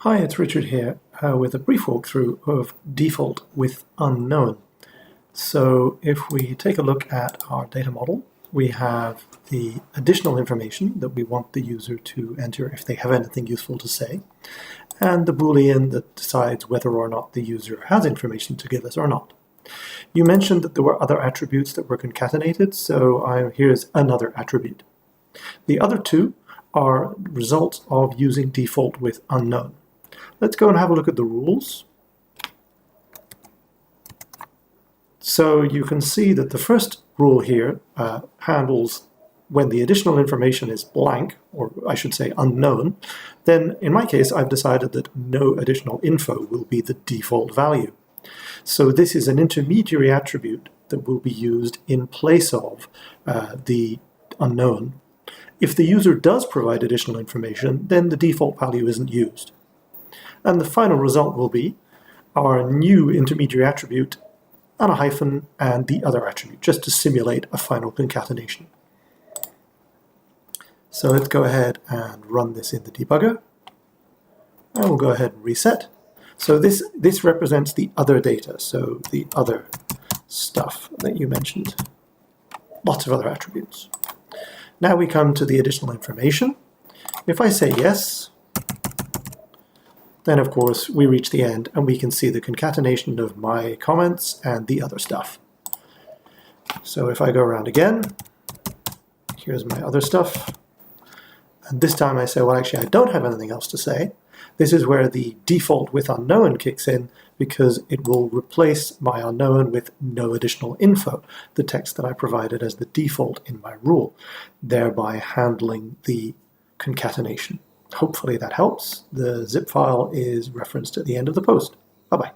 Hi, it's Richard here with a brief walkthrough of DefaultWithUnknown. So if we take a look at our data model, we have the additional information that we want the user to enter if they have anything useful to say, and the Boolean that decides whether or not the user has information to give us or not. You mentioned that there were other attributes that were concatenated, so here's another attribute. The other two are results of using DefaultWithUnknown. Let's go and have a look at the rules. So you can see that the first rule here handles when the additional information is blank, or I should say unknown, then in my case I've decided that no additional info will be the default value. So this is an intermediary attribute that will be used in place of the unknown. If the user does provide additional information, then the default value isn't used. And the final result will be our new intermediary attribute and a hyphen and the other attribute, just to simulate a final concatenation. So let's go ahead and run this in the debugger. And we'll go ahead and reset. So this represents the other data, so the other stuff that you mentioned. Lots of other attributes. Now we come to the additional information. If I say yes, then of course we reach the end and we can see the concatenation of my comments and the other stuff. So if I go around again, here's my other stuff. And this time I say, well, actually I don't have anything else to say. This is where the default with unknown kicks in, because it will replace my unknown with no additional info, the text that I provided as the default in my rule, thereby handling the concatenation. Hopefully that helps. The zip file is referenced at the end of the post. Bye-bye.